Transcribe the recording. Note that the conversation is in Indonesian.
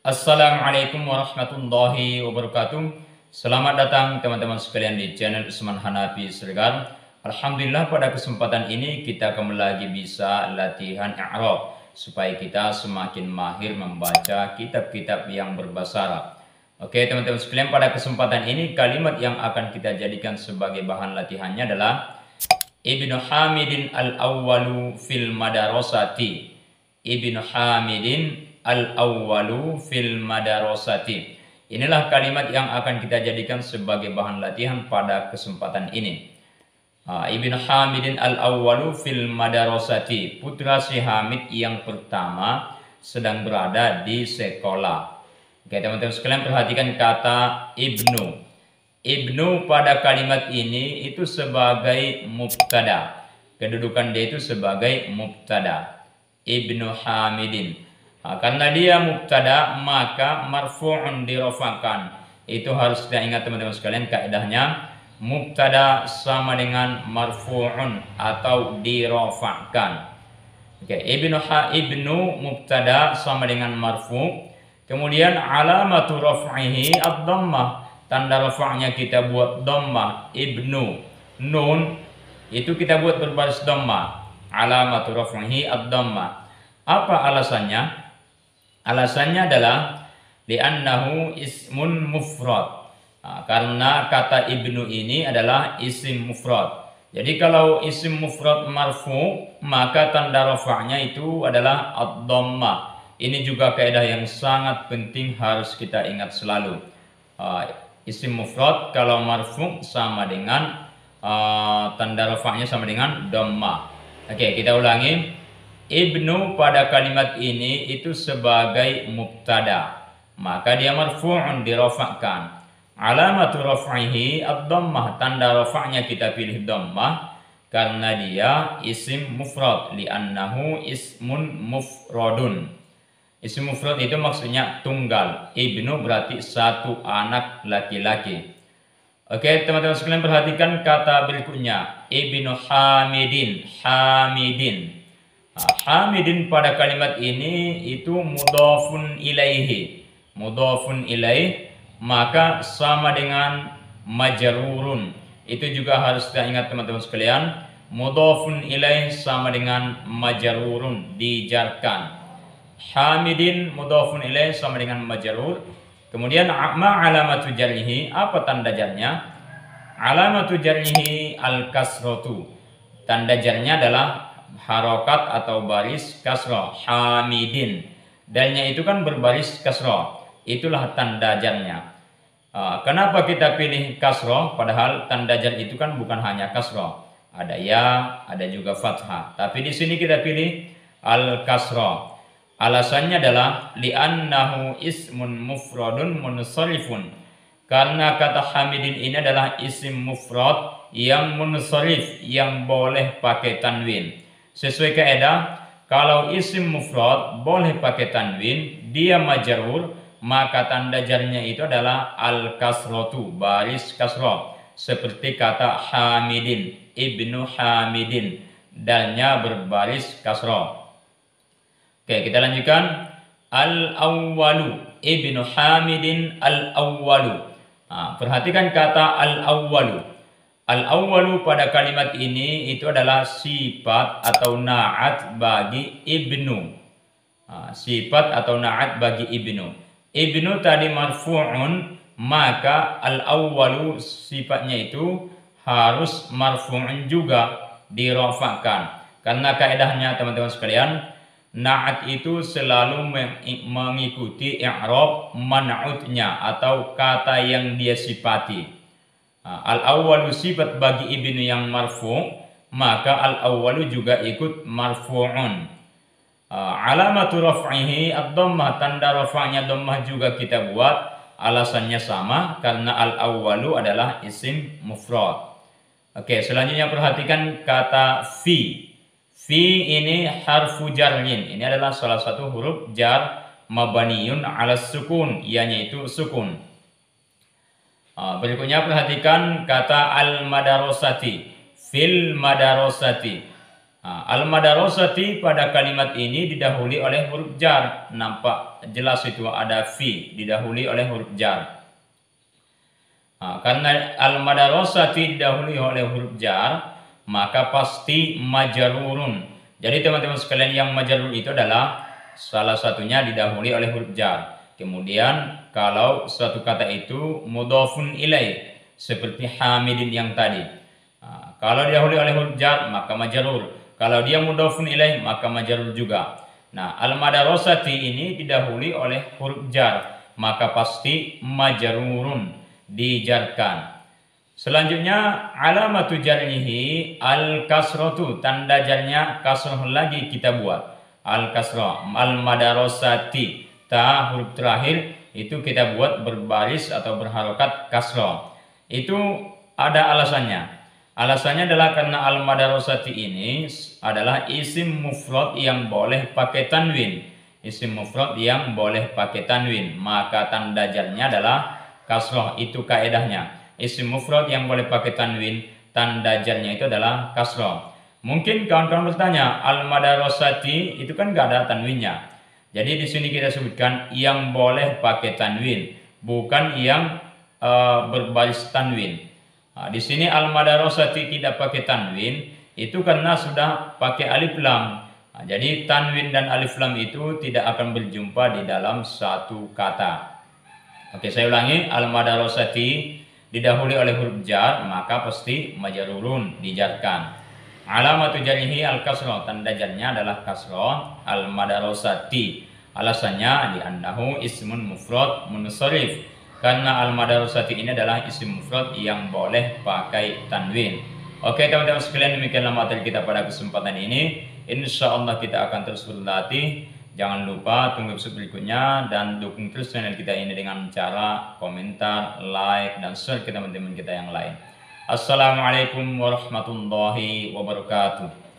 Assalamualaikum warahmatullahi wabarakatuh. Selamat datang teman-teman sekalian di channel Usman Hanafi Siregar. Alhamdulillah pada kesempatan ini kita kembali lagi bisa latihan i'rab supaya kita semakin mahir membaca kitab-kitab yang berbahasa Arab. Oke teman-teman sekalian, pada kesempatan ini kalimat yang akan kita jadikan sebagai bahan latihannya adalah Ibnu Hamidin al-awwalu fil madarasati. Ibnu Hamidin al-awwalu fil madarasati. Inilah kalimat yang akan kita jadikan sebagai bahan latihan pada kesempatan ini. Ibnu Hamidin al-awwalu fil madarasati. Putra si Hamid yang pertama sedang berada di sekolah. Oke teman-teman sekalian, perhatikan kata ibnu. Ibnu pada kalimat ini itu sebagai mubtada. Kedudukan dia itu sebagai mubtada. Ibnu Hamidin. Karena dia mubtada maka marfu'un dirofakkan. Itu harus kita ingat teman-teman sekalian, kaidahnya mubtada sama dengan marfu'un atau dirofakkan. Oke, ibnu mubtada sama dengan marfu'. Kemudian alamatu raf'ihi ad-dhammah. Tanda rafa'nya kita buat dhammah. Ibnu nun itu kita buat berbaris dhammah. Alamatu raf'ihi ad-dhammah. Apa alasannya? Alasannya adalah li'annahu ismun mufrad. Karena kata ibnu ini adalah isim mufrad. Jadi kalau isim mufrad marfu, maka tanda rafa'nya itu adalah ad-dhammah. Ini juga kaidah yang sangat penting harus kita ingat selalu. Isim mufrad kalau marfu sama dengan tanda rafa'nya sama dengan dhammah. Oke, kita ulangi. Ibnu pada kalimat ini itu sebagai mubtada, maka dia marfu'un dirafa'kan. Alamatu raf'ihi ad-dhammah, tanda rafa'nya kita pilih dhammah karena dia isim mufrad, li'annahu ismun mufradun. Isim mufrad itu maksudnya tunggal. Ibnu berarti satu anak laki-laki. Oke teman-teman sekalian, perhatikan kata berikutnya. Ibnu Hamidin. Hamidin. Hamidin pada kalimat ini itu mudhafun ilaihi. Mudhafun ilaih maka sama dengan majrurun. Itu juga harus kita ingat teman-teman sekalian. Mudhafun ilaih sama dengan majrurun, dijarkan. Hamidin mudhafun ilaih sama dengan majrur. Kemudian alamatu jarrihi, apa tanda jarnya? Alamatu jarrihi al-kasratu. Tanda jarnya adalah harokat atau baris kasroh. Hamidin, dalnya itu kan berbaris kasroh, itulah tanda jarnya. Kenapa kita pilih kasroh padahal tanda jar itu kan bukan hanya kasroh, ada ya, ada juga fathah, tapi di sini kita pilih al-kasroh. Alasannya adalah li'annahu ismun mufradun munsharifun. Karena kata Hamidin ini adalah isim mufrad yang munsharif, yang boleh pakai tanwin. Sesuai kaidah, kalau isim mufrad boleh pakai tanwin, dia majrur, maka tanda jarnya itu adalah al-kasratu, baris kasrah. Seperti kata Hamidin, Ibnu Hamidin, dalnya berbaris kasrah. Oke, kita lanjutkan. Al-awwalu, Ibnu Hamidin al-awwalu. Perhatikan kata al-awwalu. Al-awwalu pada kalimat ini itu adalah sifat atau na'at bagi ibnu. Sifat atau na'at bagi ibnu. Ibnu tadi marfu'un, maka al-awwalu sifatnya itu harus marfu'un juga, dirafa'kan. Karena kaidahnya teman-teman sekalian, na'at itu selalu mengikuti i'rab man'utnya atau kata yang dia sifati. Al-awwalu sifat bagi ibnu yang marfu', maka al-awwalu juga ikut marfu'un. Alamatu raf'ihi ad-dhammah, tanda rafa'nya dhammah juga kita buat. Alasannya sama karena al-awwalu adalah isim mufrad. Oke, selanjutnya perhatikan kata fi. Fi ini harfu jarrin. Ini adalah salah satu huruf jar mabaniun ala sukun, yaitu sukun. Berikutnya perhatikan kata al-madarasati. Fil madarasati. Al-madarosati pada kalimat ini didahului oleh huruf jar. Nampak jelas itu ada fi, didahului oleh huruf jar. Karena al-madarosati didahului oleh huruf jar, maka pasti majarurun. Jadi teman-teman sekalian, yang majarur itu adalah salah satunya didahului oleh huruf jar. Kemudian kalau suatu kata itu mudhofun ilaih, seperti hamidin yang tadi. Kalau didahului oleh huruf jar maka majarur. Kalau dia mudhofun ilaih maka majarur juga. Nah, al-madarosati ini didahului oleh huruf jar, maka pasti majarurun, dijarkan. Selanjutnya alamatu jarnihi al-kasratu, tanda jarnya kasroh lagi kita buat. Al-kasroh, al-madarosati, ta huruf terakhir itu kita buat berbaris atau berharokat kasroh. Itu ada alasannya. Alasannya adalah karena al-madarosati ini adalah isim mufrad yang boleh pakai tanwin. Isim mufrad yang boleh pakai tanwin, maka tanda jarnya adalah kasroh. Itu kaedahnya. Isim mufrad yang boleh pakai tanwin, tanda jarnya itu adalah kasroh. Mungkin kawan-kawan bertanya, al-madarosati itu kan gak ada tanwinnya. Jadi di sini kita sebutkan yang boleh pakai tanwin, bukan yang berbaris tanwin. Di sini al-madarosati tidak pakai tanwin itu karena sudah pakai alif lam. Jadi tanwin dan alif lam itu tidak akan berjumpa di dalam satu kata. Oke, saya ulangi, al-madarosati didahului oleh huruf jar, maka pasti majarurun, dijarkan. Alamatu jarhi al-kasroh, tanda jarnya adalah kasroh. Al-madarosati, alasannya li'annahu ismun mufrad munsharif, karena al-madarosati ini adalah isim mufrad yang boleh pakai tanwin. Oke teman-teman sekalian, demikianlah materi kita pada kesempatan ini. Insya Allah kita akan terus berlatih. Jangan lupa tunggu episode berikutnya dan dukung terus channel kita ini dengan cara komentar, like, dan share ke teman-teman kita yang lain. Assalamualaikum warahmatullahi wabarakatuh.